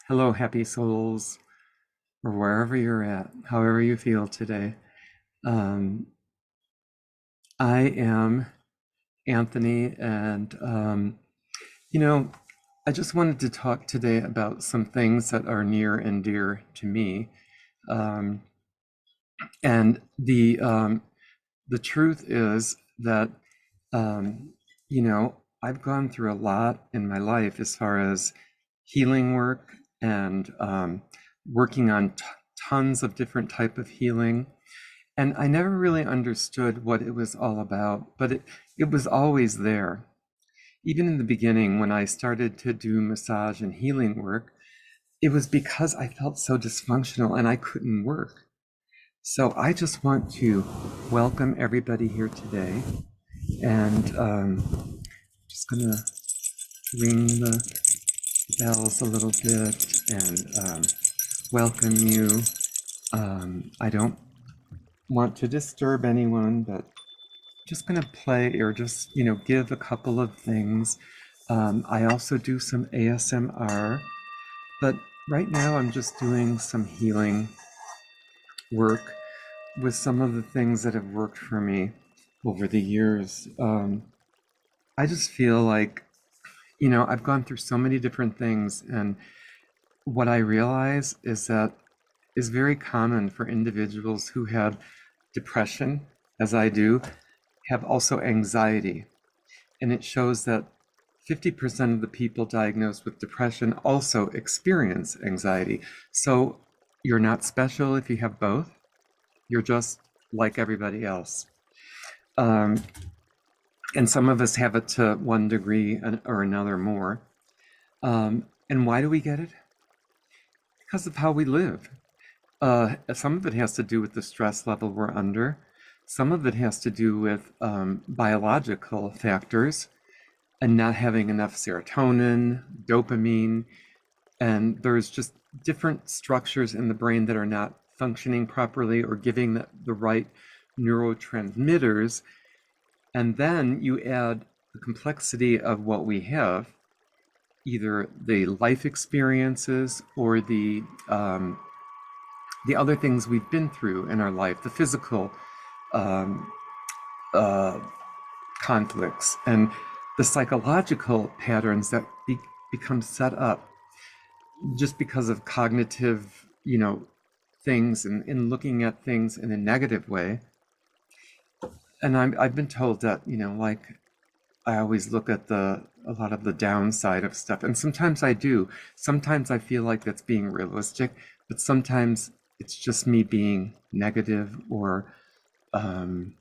Hello, happy souls, or wherever you're at, however you feel today. Um, I am Anthony, and you know, I just wanted to talk today about some things that are near and dear to me. Um, and the truth is that you know, I've gone through a lot in my life as far as healing work and working on tons of different type of healing. And I never really understood what it was all about, but it was always there. Even in the beginning, when I started to do massage and healing work, it was because I felt so dysfunctional and I couldn't work. So I just want to welcome everybody here today, and just gonna ring the bells a little bit and welcome you. I don't want to disturb anyone, but just gonna play or just give a couple of things. I also do some ASMR, but right now I'm just doing some healing work with some of the things that have worked for me over the years. I just feel like, I've gone through so many different things, and what I realize is that is very common for individuals who have depression, as I do, have also anxiety. And it shows that 50% of the people diagnosed with depression also experience anxiety. So you're not special if you have both. You're just like everybody else. Um, and some of us have it to one degree or another more. And why do we get it? Because of how we live. Some of it has to do with the stress level we're under. Some of it has to do with biological factors and not having enough serotonin, dopamine, and there's just different structures in the brain that are not functioning properly or giving the right neurotransmitters. And then you add the complexity of what we have, either the life experiences or the other things we've been through in our life, the physical um, uh, conflicts, and the psychological patterns that become set up just because of cognitive, things and looking at things in a negative way. And I've been told that, like I always look at a lot of the downside of stuff. And sometimes I do. Sometimes I feel like that's being realistic, but sometimes it's just me being negative or um,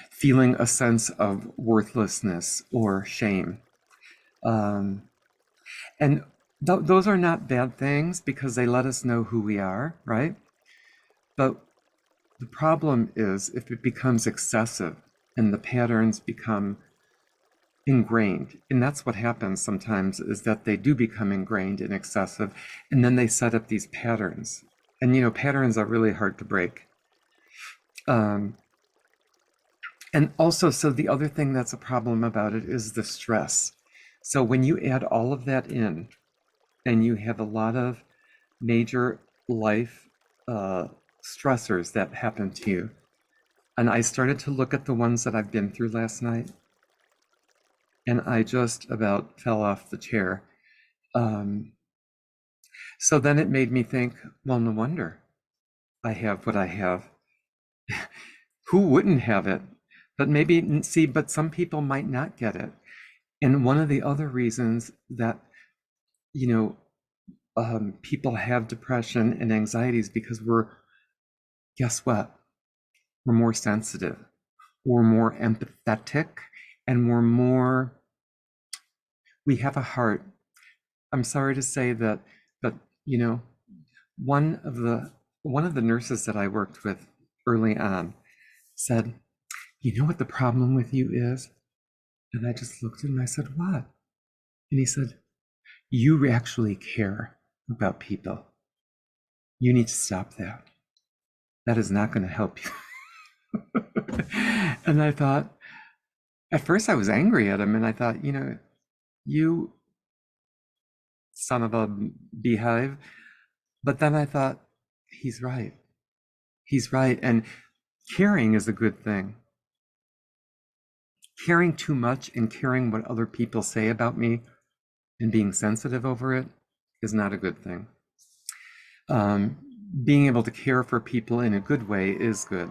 feeling a sense of worthlessness or shame. Um, and those are not bad things because they let us know who we are, right? But the problem is if it becomes excessive and the patterns become ingrained. And that's what happens sometimes is that they do become ingrained and excessive, and then they set up these patterns. And patterns are really hard to break. Um, and also, so the other thing that's a problem about it is the stress. So when you add all of that in, and you have a lot of major life uh, stressors that happen to you, and I started to look at the ones that I've been through last night, and I just about fell off the chair. Um, So then it made me think, well, no wonder I have what I have. Who wouldn't have it? But maybe, see, but some people might not get it. And one of the other reasons that, you know, people have depression and anxiety is because guess what? We're more sensitive, we're more empathetic, and we have a heart. I'm sorry to say that, but, you know, one of the one of the nurses that I worked with early on said, "You know what the problem with you is?" And I just looked at him and I said, "What?" And he said, "You actually care about people. You need to stop that. That is not going to help you." And I thought, at first I was angry at him and I thought, you son of a beehive. But then I thought, he's right. He's right. And caring is a good thing. Caring too much and caring what other people say about me and being sensitive over it is not a good thing. Um, Being able to care for people in a good way is good.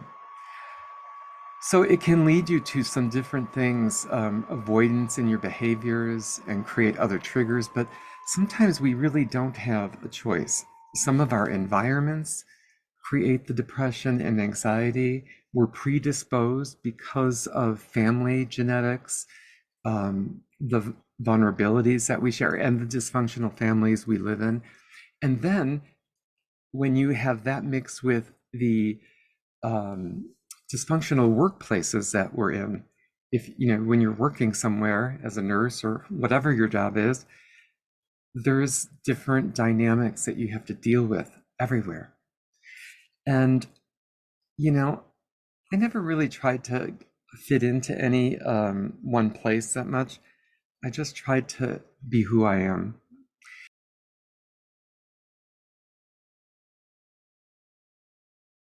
So it can lead you to some different things, avoidance in your behaviors and create other triggers, but sometimes we really don't have a choice. Some of our environments create the depression and anxiety. We're predisposed because of family genetics, the vulnerabilities that we share, and the dysfunctional families we live in. And then when you have that mixed with the um, dysfunctional workplaces that we're in, if you know, when you're working somewhere as a nurse or whatever your job is, there's different dynamics that you have to deal with everywhere. And you know, I never really tried to fit into any one place that much. I just tried to be who I am.